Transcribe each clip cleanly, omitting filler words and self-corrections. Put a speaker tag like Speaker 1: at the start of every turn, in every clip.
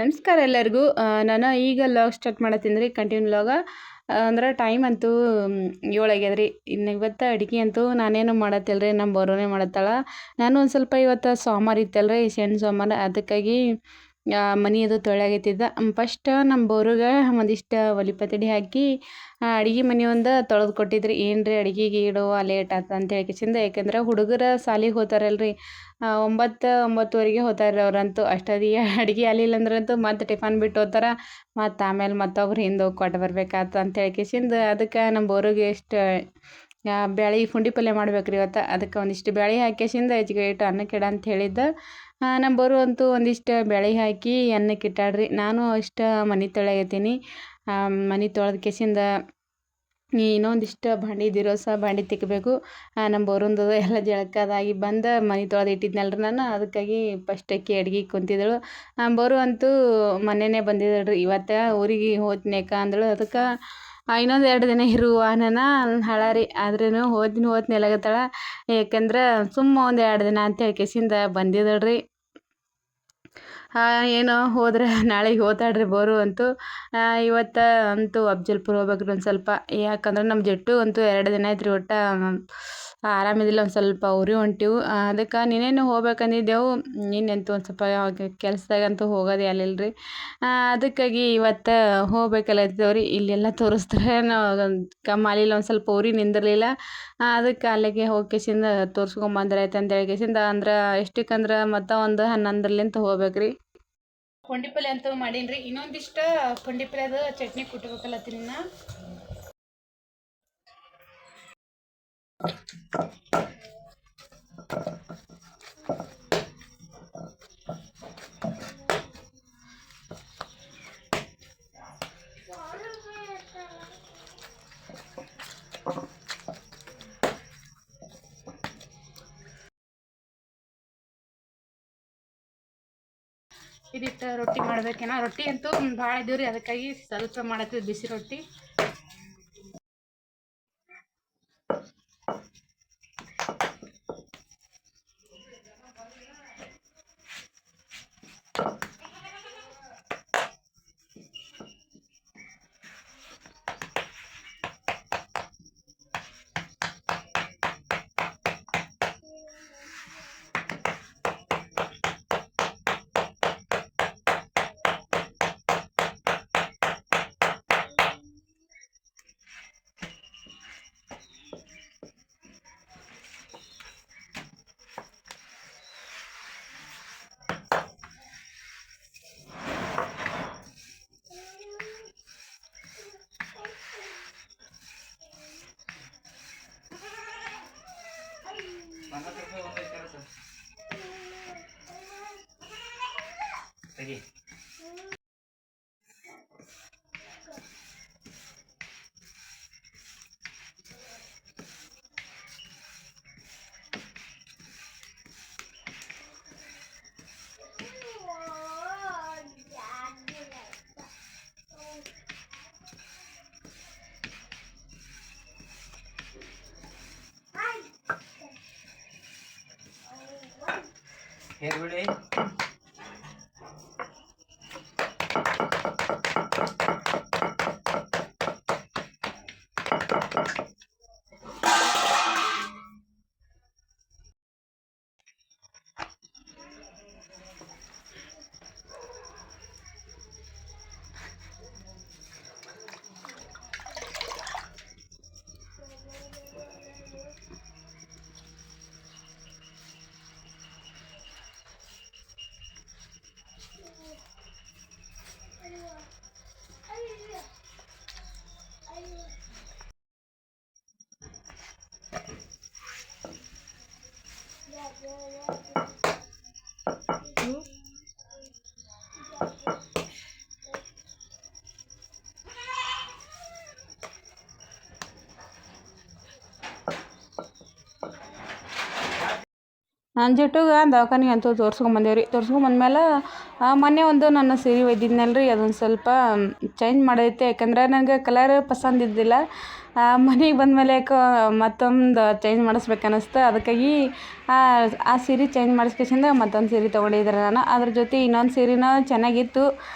Speaker 1: ನಮಸ್ಕಾರ ಎಲ್ಲರಿಗೂ. ನಾನು ಈಗ ವ್ಲಾಗ್ ಸ್ಟಾರ್ಟ್ ಮಾಡತ್ತೀನಿ ರೀ, ಕಂಟಿನ್ಯೂ ವ್ಲಾಗ. ಅಂದ್ರೆ ಟೈಮ್ ಅಂತೂ 7 ಆಗ್ಯದ್ರಿ. ಇನ್ನು ಇವತ್ತು ಅಡುಗೆ ಅಂತೂ ನಾನೇನು ಮಾಡತ್ತಿಲ್ಲ ರೀ, ನಮ್ಮ ಬರೋನೇ ಮಾಡತ್ತಾಳ. ನಾನು ಒಂದು ಸ್ವಲ್ಪ ಇವತ್ತು ಸೋಮವಾರ ಇತ್ತಲ್ರಿ, ಶನಿ ಸೋಮವಾರ, ಅದಕ್ಕಾಗಿ ಮನೆ ಅದು ತೊಳೆಯಾಗತ್ತಿದ್ದ. ಫಸ್ಟ್ ನಮ್ಮ ಬೋರಿಗೆ ಒಂದಿಷ್ಟು ಒಲೆ ಪತಡಿ ಹಾಕಿ ಅಡುಗೆ ಮನೆ ಒಂದು ತೊಳೆದು ಕೊಟ್ಟಿದ್ರಿ. ಏನು ರೀ ಅಡುಗೆಗೆ ಇಡುವ ಲೇಟ್ ಆತ ಅಂತ ಹೇಳ್ಕಿಸಿಂದ, ಯಾಕೆಂದ್ರೆ ಹುಡುಗರ ಸಾಲಿಗೆ ಹೋಗ್ತಾರಲ್ರಿ, 9-9:30 ಹೋಗ್ತಾರೆ ಅವ್ರಂತೂ. ಅಷ್ಟೊತ್ತಿಗೆ ಅಡುಗೆ ಆಗಲಿಲ್ಲ ಅಂದ್ರಂತೂ ಮತ್ತೆ ಟಿಫನ್ ಬಿಟ್ಟು ಹೋಗ್ತಾರೆ. ಮತ್ತು ಆಮೇಲೆ ಮತ್ತೊಬ್ರು ಹಿಂದೆ ಹೋಗಿ ಕೊಟ್ಟು ಬರ್ಬೇಕಾಯ್ತು ಅಂತ ಹೇಳ್ಕಿಸಿಂದ, ಅದಕ್ಕೆ ನಮ್ಮ ಬೋರಿಗೆ ಎಷ್ಟು ಬ್ಯಾಳೆ ಪುಂಡಿ ಪಲ್ಯ ಮಾಡ್ಬೇಕ್ರಿ ಇವತ್ತು. ಅದಕ್ಕೆ ಒಂದಿಷ್ಟು ಬ್ಯಾಳೆ ಹಾಕಿಸಿಂದ ಹೆಚ್ಚಿಗೆ ಇಟ್ಟು ಅನ್ನಕ್ಕೆ ಇಡ ಅಂತ ಹೇಳಿದ್ದೆ. ನಮ್ಮ ಬೋರು ಅಂತೂ ಒಂದಿಷ್ಟು ಬ್ಯಾಳೆ ಹಾಕಿ ಅನ್ನಕ್ಕೆ ಇಟ್ಟಾಡ್ರಿ. ನಾನು ಅಷ್ಟು ಮನೆ ತೊಳೆಯತ್ತೀನಿ. ಮನೆ ತೊಳೆದ ಕೇಸಿಂದ ಇನ್ನೊಂದಿಷ್ಟು ಭಾಂಡಿ ಇದ್ದಿರೋ ಭಾಂಡಿ ತಿಕ್ಕಬೇಕು. ನಮ್ಮ ಬೋರಂದು ಎಲ್ಲ ಜಳಕದಾಗಿ ಬಂದು ಮನೆ ತೊಳೆದು ಇಟ್ಟಿದ್ನಲ್ರಿ ನಾನು, ಅದಕ್ಕಾಗಿ ಫಸ್ಟ್ ಅಕ್ಕಿ ಅಡ್ಗೆ ಕುಂತಿದ್ದಳು. ಬೋರು ಅಂತೂ ಮೊನ್ನೆನೇ ಬಂದಿದ್ದಳ್ರಿ, ಇವತ್ತು ಊರಿಗೆ ಹೋಗ್ತೀನಕ್ಕ ಅಂದಳು. ಅದಕ್ಕೆ ಇನ್ನೊಂದು 2 ದಿನ ಇರುವ ನನ್ನ ಹಳಾರಿ, ಆದ್ರೂ ಹೋಗ್ತೀನಿ ಎಲ್ಲಾಗತ್ತಾಳ. ಯಾಕಂದ್ರೆ ಸುಮ್ಮ ಒಂದು 2 ದಿನ ಅಂತ ಹೇಳ್ಕೇಸಿಂದ ಬಂದಿದ್ದಳ್ರಿ. ಏನೋ ಹೋದ್ರೆ ನಾಳೆಗೆ ಹೋತಾಳ್ರಿ ಬೋರು ಅಂತೂ. ಇವತ್ತು ಅಂತೂ ಅಫ್ಜಲ್ಪುರ ಹೋಗ್ಬೇಕ್ರಿ ಒಂದು ಸ್ವಲ್ಪ. ಯಾಕಂದ್ರೆ ನಮ್ಮ ಜಟ್ಟು ಅಂತೂ 2 ದಿನ ಆಯ್ತು ರೀ, ಒಟ್ಟು ಆರಾಮಿದ್ದಿಲ್ಲ, ಒಂದು ಸ್ವಲ್ಪ ಊರಿಗೆ ಹೊಂಟಿವು. ಅದಕ್ಕೆ ನೀನೇನು ಹೋಗ್ಬೇಕಂದಿದ್ದೆವು, ನಿನ್ನಂತೂ ಒಂದು ಸ್ವಲ್ಪ ಕೆಲ್ಸದಾಗಂತೂ ಹೋಗೋದೇ ಅಲ್ಲಿಲ್ರಿ. ಅದಕ್ಕಾಗಿ ಇವತ್ತು ಹೋಗ್ಬೇಕಲ್ಲತ್ತೇವ್ರಿ. ಇಲ್ಲೆಲ್ಲ ತೋರಿಸ್ತಾರೆ, ಕಮ್ಮಾಲಿಲ್ಲ, ಒಂದು ಸ್ವಲ್ಪ ಊರಿಗೆ ನಿಂದಿರಲಿಲ್ಲ. ಅದಕ್ಕೆ ಅಲ್ಲಿಗೆ ಹೋಗಿಸಿಂದ ತೋರಿಸ್ಕೊಂಬಂದ್ರೆ ಆಯ್ತು ಅಂತ ಹೇಳಿಕೆಸಿಂದ, ಅಂದ್ರೆ ಎಷ್ಟಕ್ಕಂದ್ರೆ ಮತ್ತು ಒಂದು 11ಲಿಂತ ಹೋಗ್ಬೇಕ್ರಿ. ಪುಂಡಿ ಪಲ್ಯ ಅಂತೂ ಮಾಡೀನಿ. ಇನ್ನೊಂದಿಷ್ಟು ಪುಂಡಿ ಪಲ್ಯದ ಚಟ್ನಿ ಕುಟ್ಬೇಕಲ್ಲತ್ತೀನಿ ನಾ. ಇದಿಟ್ಟು ರೊಟ್ಟಿ ಮಾಡ್ಬೇಕೇನೋ. ರೊಟ್ಟಿ ಅಂತೂ ಭಾಳ ಇದ್ದೀವಿ ರೀ, ಅದಕ್ಕಾಗಿ ಸ್ವಲ್ಪ ಮಾಡತ್ತೀವಿ ಬಿಸಿ ರೊಟ್ಟಿ.
Speaker 2: ಹೇಳ್ಬಿಡಿ.
Speaker 1: ನನ್ನ ಜುಟ್ಟಿಗೆ ದವಾಖಾನಿಗೆ ಅಂತೂ ತೋರಿಸ್ಕೊಂಬಂದೇವ್ರಿ. ತೋರಿಸ್ಕೊಂಬಂದ್ಮೇಲೆ ಮೊನ್ನೆ ಒಂದು ನನ್ನ ಸೀರೆ ಒಯ್ದಿದ್ನಲ್ರಿ, ಅದೊಂದು ಸ್ವಲ್ಪ ಚೇಂಜ್ ಮಾಡೈತೆ. ಯಾಕಂದ್ರೆ ನನಗೆ ಕಲರ್ ಪಸಂದ್ ಇದ್ದಿಲ್ಲ. ಮನೆಗೆ ಬಂದಮೇಲೆ ಯಾಕೋ ಮತ್ತೊಂದು ಚೇಂಜ್ ಮಾಡಿಸ್ಬೇಕು ಅನ್ನಿಸ್ತು. ಅದಕ್ಕಾಗಿ ಆ ಸೀರೆ ಚೇಂಜ್ ಮಾಡಿಸ್ಕೇಸಿಂದ ಮತ್ತೊಂದು ಸೀರೆ ತೊಗೊಂಡಿದ್ದೆ ನಾನು. ಅದ್ರ ಜೊತೆ ಇನ್ನೊಂದು ಸೀರೆನೂ ಚೆನ್ನಾಗಿತ್ತು.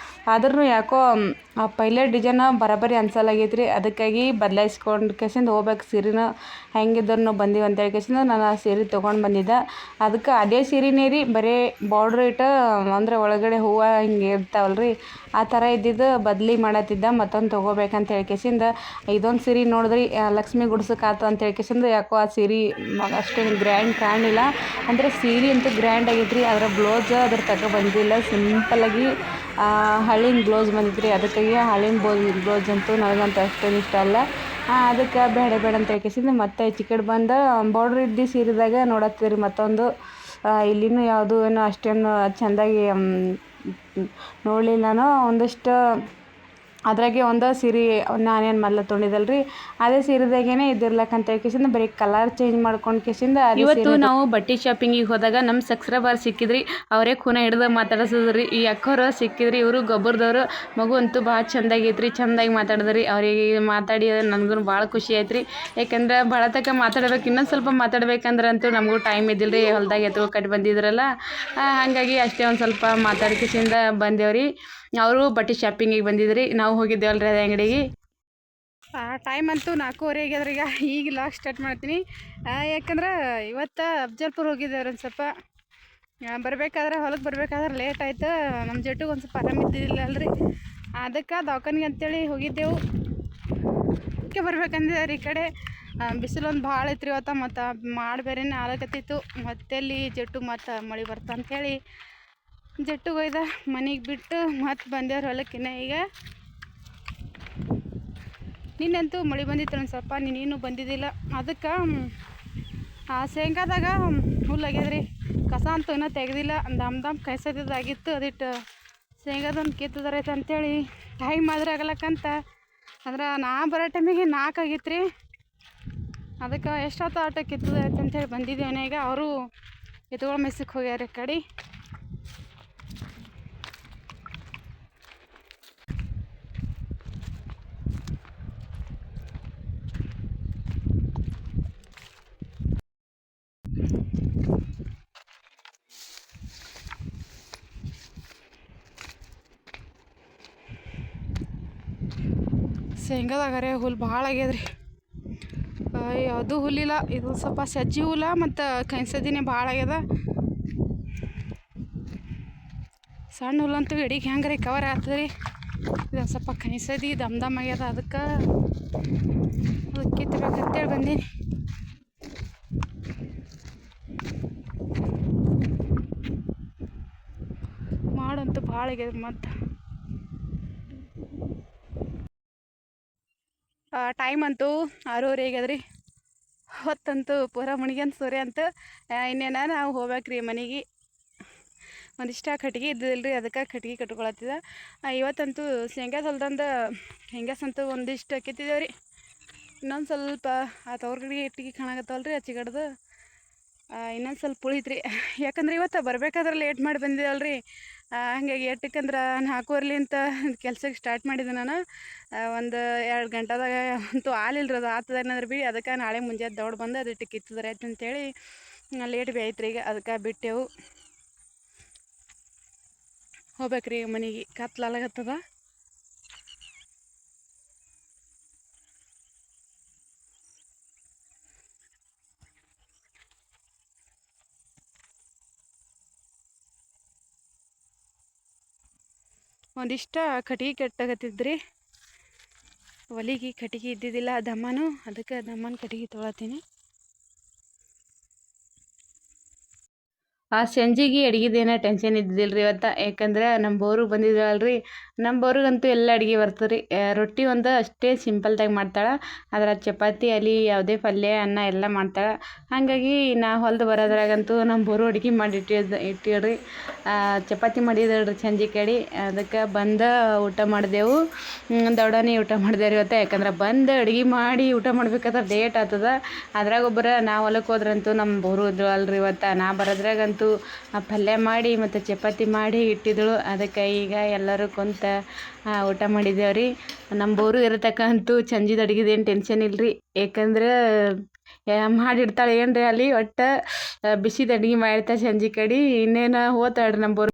Speaker 1: ಆದ್ರೂ ಯಾಕೋ ಆ ಪೈಲೆ ಡಿಸೈನ ಬರೋಬ್ಬರಿ ಅನ್ಸಲಾಗೈತ್ರಿ. ಅದಕ್ಕಾಗಿ ಬದಲಾಯಿಸ್ಕೊಂಡು ಕೇಸಿಂದ ಹೋಗ್ಬೇಕು. ಸೀರೆನೂ ಹೆಂಗಿದ್ರು ಬಂದೀವಿ ಅಂತ ಹೇಳ್ಕೇಸಿಂದ ನಾನು ಆ ಸೀರೆ ತೊಗೊಂಡು ಬಂದಿದ್ದೆ. ಅದಕ್ಕೆ ಅದೇ ಸೀರೆನೇ ರೀ, ಬರೀ ಬಾರ್ಡ್ರ್ ಇಟ್ಟು ಅಂದರೆ ಒಳಗಡೆ ಹೂವು ಹಿಂಗೆ ಇರ್ತಾವಲ್ರಿ, ಆ ಥರ ಇದ್ದಿದ್ದು ಬದಲಿ ಮಾಡತ್ತಿದ್ದ. ಮತ್ತೊಂದು ತೊಗೋಬೇಕಂತ ಹೇಳ್ಕೇಸಿಂದ ಇದೊಂದು ಸೀರೆ ನೋಡಿದ್ರಿ, ಲಕ್ಷ್ಮಿ ಗುಡ್ಸಕ್ಕೆ ಆತು ಅಂತ ಹೇಳ್ಕೇಸಿಂದ ಯಾಕೋ ಆ ಸೀರೆ ಅಷ್ಟೇನು ಗ್ರ್ಯಾಂಡ್ ಕಾಣಲಿಲ್ಲ. ಅಂದರೆ ಸೀರೆ ಅಂತೂ ಗ್ರ್ಯಾಂಡ್ ಆಗೈತ್ರಿ, ಅದರ ಬ್ಲೌಸ್ ಅದ್ರ ತಗೊ ಬಂದಿಲ್ಲ. ಸಿಂಪಲ್ಲಾಗಿ ಹಳ್ಳಿನ ಬ್ಲೌಸ್ ಬಂದಿದ್ರಿ. ಅದಕ್ಕಾಗಿ ಹಳ್ಳಿನ ಬ್ಲೌಸ್ ಅಂತೂ ನನಗಂತೂ ಅಷ್ಟೇನು ಇಷ್ಟ ಅಲ್ಲ. ಅದಕ್ಕೆ ಬೇಡ ಅಂತ ಹೇಳ್ಕೇಸಿಂದ ಮತ್ತೆ ಈಚೆ ಕಡೆ ಬಂದು ಬಾರ್ಡ್ರ್ ಇದ್ದು ಸೀರೆದಾಗ ನೋಡತ್ತೀರಿ ಮತ್ತೊಂದು. ಇಲ್ಲಿನೂ ಯಾವುದು ಏನೋ ಅಷ್ಟೇನು ಚೆಂದಾಗಿ ನೋಡಲಿಲ್ಲ ನಾನು. ಒಂದಷ್ಟು ಅದ್ರಾಗೆ ಒಂದು ಸೀರೆ ನಾನೇನು ಮೊದಲು ತೊಗೊಂಡಿದ್ದಲ್ರಿ, ಅದೇ ಸೀರೆದಾಗೇನೆ ಇದಿರ್ಲಕ್ಕಂತ ಹೇಳ್ಕೇಸಿಂದ ಬರೀ ಕಲರ್ ಚೇಂಜ್ ಮಾಡ್ಕೊಂಡು ಕೇಸಿಂದ ಇವತ್ತು ನಾವು ಬಟ್ಟೆ ಶಾಪಿಂಗಿಗೆ ಹೋದಾಗ ನಮ್ಮ ಸಬ್ಸ್ಕ್ರೈಬರ್ ಸಿಕ್ಕಿದ್ರಿ. ಅವರೇ ಖೂನ ಹಿಡ್ದು ಮಾತಾಡಿಸಿದ್ರಿ. ಈ ಅಕ್ಕವರು ಸಿಕ್ಕಿದ್ರಿ, ಇವರು ಗೊಬ್ಬರದವರು. ಮಗು ಅಂತೂ ಭಾಳ ಚೆಂದಾಗೈತ್ರಿ, ಚೆಂದಾಗಿ ಮಾತಾಡಿದ್ರಿ. ಅವರಿಗೆ ಮಾತಾಡಿ ನನಗೂ ಭಾಳ ಖುಷಿ ಆಯ್ತು ರೀ. ಯಾಕಂದ್ರೆ ಭಾಳ ತನಕ ಮಾತಾಡ್ಬೇಕು, ಇನ್ನೊಂದು ಸ್ವಲ್ಪ ಮಾತಾಡ್ಬೇಕಂದ್ರಂತೂ ನಮಗೂ ಟೈಮ್ ಇದ್ದಿಲ್ಲ ರೀ. ಹೊಲ್ದಾಗ ಎತ್ಕೊ ಕಟ್ಟಿ ಬಂದಿದ್ರಲ್ಲ, ಹಾಗಾಗಿ ಅಷ್ಟೇ ಒಂದು ಸ್ವಲ್ಪ ಮಾತಾಡ್ಕೇಸಿಂದ ಬಂದೇವ್ರಿ. ಅವರು ಬಟ್ಟೆ ಶಾಪಿಂಗಿಗೆ ಬಂದಿದ್ರಿ, ನಾವು ಹೋಗಿದ್ದೇವಲ್ರಿ ಅದೇ ಅಂಗಡಿಗೆ. ಟೈಮ್ ಅಂತೂ 4:15 ಆಗ್ಯದ್ರಿ. ಈಗ ಲಾಗ್ ಸ್ಟಾರ್ಟ್ ಮಾಡ್ತೀನಿ. ಯಾಕಂದ್ರೆ ಇವತ್ತು ಅಫ್ಜಲ್ಪುರ ಹೋಗಿದ್ದೇವ್ರಿ. ಒಂದು ಸ್ವಲ್ಪ ಹೊಲಕ್ಕೆ ಬರ್ಬೇಕಾದ್ರೆ ಲೇಟ್ ಆಯ್ತು. ನಮ್ಮ ಜಟ್ಟಿಗೆ ಒಂದು ಸ್ವಲ್ಪ ಆರಾಮಿದ್ದಿಲ್ಲ ಅಲ್ರಿ, ಅದಕ್ಕೆ ದವಾಖಾನಿಗೆ ಅಂತೇಳಿ ಹೋಗಿದ್ದೆವು. ಅದಕ್ಕೆ ಬರ್ಬೇಕಂದಿದ್ದೇವ್ರಿ. ಈ ಕಡೆ ಬಿಸಿಲೊಂದು ಭಾಳ ಐತ್ರಿ ಇವತ್ತು. ಮತ್ತು ಮಾಡಿ ಬೇರೆನೇ ಆಲಕತ್ತಿತ್ತು. ಮತ್ತೆಲ್ಲಿ ಜಟ್ಟು ಮತ್ತು ಮಳೆ ಬರ್ತಾ ಅಂಥೇಳಿ ಜಟ್ಟಿಗೆ ಒಯ್ದ ಮನೆಗೆ ಬಿಟ್ಟು ಮತ್ತೆ ಬಂದೇವ್ರಿ ಹೊಲಕ್ಕಿನ್ನ. ಈಗ ನಿನ್ನಂತೂ ಮಳೆ ಬಂದಿತ್ತು ಒಂದು ಸ್ವಲ್ಪ, ನೀನು ಬಂದಿದ್ದಿಲ್ಲ. ಅದಕ್ಕೆ ಶೇಂಗಾದಾಗ ಹುಲ್ಲಾಗ್ಯದ್ರಿ. ಕಸ ಅಂತೂ ಇನ್ನೂ ತೆಗೆದಿಲ್ಲ. ದಮ್ ಕಾಯ್ಸೋದಾಗಿತ್ತು. ಅದಿಟ್ಟು ಶೇಂಗಾದೊಂದು ಕಿತ್ತದರೈತೆ ಅಂಥೇಳಿ ಟೈಮ್ ಆದ್ರೆ ಆಗಲಕ್ಕಂತ ಅಂದ್ರೆ ನಾ ಬರೋ ಟೈಮಿಗೆ 4 ಆಗಿತ್ತು ರೀ. ಅದಕ್ಕೆ ಎಷ್ಟೊತ್ತು ಆಟ ಕಿತ್ತದೈತೆ ಅಂಥೇಳಿ ಬಂದಿದ್ದೀವಿ ಮನೆಗೆ. ಅವರು ಎತ್ಕೊಳ್ಳೋ ಮೆಸಕ್ಕೆ ಹೋಗ್ಯಾರ ಕಡೆ. ಶೇಂಗಾದಾಗರೆ ಹುಲ್ಲು ಭಾಳ ಆಗ್ಯದ್ರಿ. ಯಾವುದೂ ಹುಲ್ಲಿಲ್ಲ. ಇದು ಸ್ವಲ್ಪ ಸಜ್ಜಿ ಹುಲ್ಲ ಮತ್ತು ಕೈಸದಿನೇ ಭಾಳ ಆಗ್ಯದ. ಸಣ್ಣ ಹುಲ್ಲಂತೂ ಎಡಿಗೆ ಹೆಂಗೆ ರೀ ಕವರ್ ಆಗ್ತದೆ ರೀ. ಇದೊಂದು ಸ್ವಲ್ಪ ಕೈಸದಿ ದಮ್ ಆಗ್ಯದ. ಅದಕ್ಕೆ ಕಿತ್ತಬೇಕಂತೇಳಿ ಬಂದೀನಿ. ಮಾಡಂತೂ ಭಾಳ ಆಗ್ಯದ. ಮತ್ತು ಟೈಮ್ ಅಂತೂ 6:30 ಆಗ್ಯದ್ರಿ. ಹೊತ್ತಂತೂ ಪೂರ ಮುಣಿಗಂತ ಸೂರ್ಯ ಅಂತೂ ಇನ್ನೇನ ನಾವು ಹೋಗ್ಬೇಕ್ರಿ ಮನೆಗೆ. ಒಂದಿಷ್ಟ ಕಟ್ಗೆ ಇದ್ದಿಲ್ಲ ರೀ, ಅದಕ್ಕೆ ಕಟ್ಗೆ ಕಟ್ಕೊಳತ್ತಿದ. ಇವತ್ತಂತೂ ಶೇಂಗಾ ಹೊಲ್ದಂದು ಹೆಂಗಸಂತೂ ಒಂದಿಷ್ಟು ಕಿತ್ತಿದ್ದೇವೆ ರೀ. ಇನ್ನೊಂದು ಸ್ವಲ್ಪ ಆ ತವ್ರ ಇಟ್ಟಿಗೆ ಕಾಣಕತ್ತವಲ್ರಿ ಹಚ್ಚಿಗಡ್ದು. ಇನ್ನೊಂದು ಸ್ವಲ್ಪ ಉಳಿತ್ರಿ. ಯಾಕಂದ್ರೆ ಇವತ್ತು ಬರ್ಬೇಕಾದ್ರೆ ಲೇಟ್ ಮಾಡಿ ಬಂದಿದ್ದಲ್ರಿ. ಹಾಗಾಗಿ ಎಟ್ಟಕ್ಕಂದ್ರೆ 4:15 ಅಂತ ಕೆಲ್ಸಕ್ಕೆ ಸ್ಟಾರ್ಟ್ ಮಾಡಿದ್ದೆ ನಾನು. ಒಂದು 2 ಗಂಟೆದಾಗ ಅಂತೂ ಹಾಲಿಲ್ರಿ. ಅದು ಆತದೇನಾದ್ರೆ ಬಿಡಿ. ಅದಕ್ಕೆ ನಾಳೆ ಮುಂಜಾನೆ ದೌಡ್ ಬಂದು ಅದಿಟ್ಟು ಕಿತ್ತಿದ್ರೆ ಆಯ್ತು ಅಂತೇಳಿ ಲೇಟ್ ಭೀ ಆಯ್ತು ರೀ. ಈಗ ಅದಕ್ಕೆ ಬಿಟ್ಟೆವು. ಹೋಗ್ಬೇಕ್ರಿ ಈಗ ಮನೆಗೆ, ಕತ್ಲಾಗತ್ತದ. ಒಂದಿಷ್ಟ ಕಟ್ಗೆ ಕಟ್ಟಾಗತ್ತಿದ್ರಿ. ಒಲಿಗೆ ಕಟ್ಗೆ ಇದ್ದಿದ್ದಿಲ್ಲ ದಮ್ಮನು. ಅದಕ್ಕೆ ದಮ್ಮನ ಕಟ್ಗೆ ತೊಗೊಳತ್ತೀನಿ. ಆ ಸಂಜೆಗೆ ಅಡುಗೆದೇನೋ ಟೆನ್ಷನ್ ಇದ್ದಿದ್ದಿಲ್ಲ ರೀ ಇವತ್ತು. ಯಾಕಂದ್ರೆ ನಮ್ಮ ಬೋರು ಬಂದಿದ್ರಲ್ರಿ. ನಮ್ಮ ಬೋರಿಗಂತೂ ಎಲ್ಲ ಅಡುಗೆ ಬರ್ತದೆ ರೀ. ರೊಟ್ಟಿ ಒಂದು ಅಷ್ಟೇ ಸಿಂಪಲ್ದಾಗಿ ಮಾಡ್ತಾಳೆ. ಅದರ ಚಪಾತಿ ಅಲ್ಲಿ ಯಾವುದೇ ಪಲ್ಯ ಅನ್ನ ಎಲ್ಲ ಮಾಡ್ತಾಳೆ. ಹಾಗಾಗಿ ನಾ ಹೊಲ್ದು ಬರೋದ್ರಾಗಂತೂ ನಮ್ಮ ಬೋರು ಅಡುಗೆ ಮಾಡಿ ಇಟ್ಟಿಳ್ರಿ. ಚಪಾತಿ ಮಾಡಿದಳ್ರಿ ಸಂಜೆ ಕಡೆ. ಅದಕ್ಕೆ ಬಂದು ಊಟ ಮಾಡಿದೆವು. ದೊಡ್ಡನೇ ಊಟ ಮಾಡಿದೆವು ಇವತ್ತು. ಯಾಕಂದ್ರೆ ಬಂದು ಅಡುಗೆ ಮಾಡಿ ಊಟ ಮಾಡ್ಬೇಕಾದ್ರೆ ಲೇಟ್ ಆಗ್ತದ. ಅದ್ರಾಗ ಒಬ್ಬರ ನಾ ಹೊಲಕ್ಕೆ ಹೋದ್ರಂತೂ ನಮ್ಮ ಬೋರು ಇದ್ರು ಅಲ್ರಿ ಇವತ್ತು. ನಾ ಬರೋದ್ರಾಗಂತೂ ಅಂತೂ ಪಲ್ಯ ಮಾಡಿ ಮತ್ತು ಚಪಾತಿ ಮಾಡಿ ಇಟ್ಟಿದ್ದಳು. ಅದಕ್ಕೆ ಈಗ ಎಲ್ಲರೂ ಕುಂತ ಊಟ ಮಾಡಿದ್ದೇವ್ರಿ. ನಮ್ಮ ಬೋರು ಇರತಕ್ಕಂತೂ ಸಂಜೆದು ಅಡುಗೆದೇನು ಟೆನ್ಷನ್ ಇಲ್ರಿ, ಯಾಕಂದ್ರೆ ಮಾಡಿಡ್ತಾಳೆ ಏನ್ರಿ ಅಲ್ಲಿ ಒಟ್ಟು ಬಿಸಿದ ಅಡುಗೆ ಮಾಡಿರ್ತಾಳೆ ಸಂಜೆ ಕಡೆ. ಇನ್ನೇನು ಹೋತಾಳ್ರಿ ನಮ್ಮ ಬೋರು.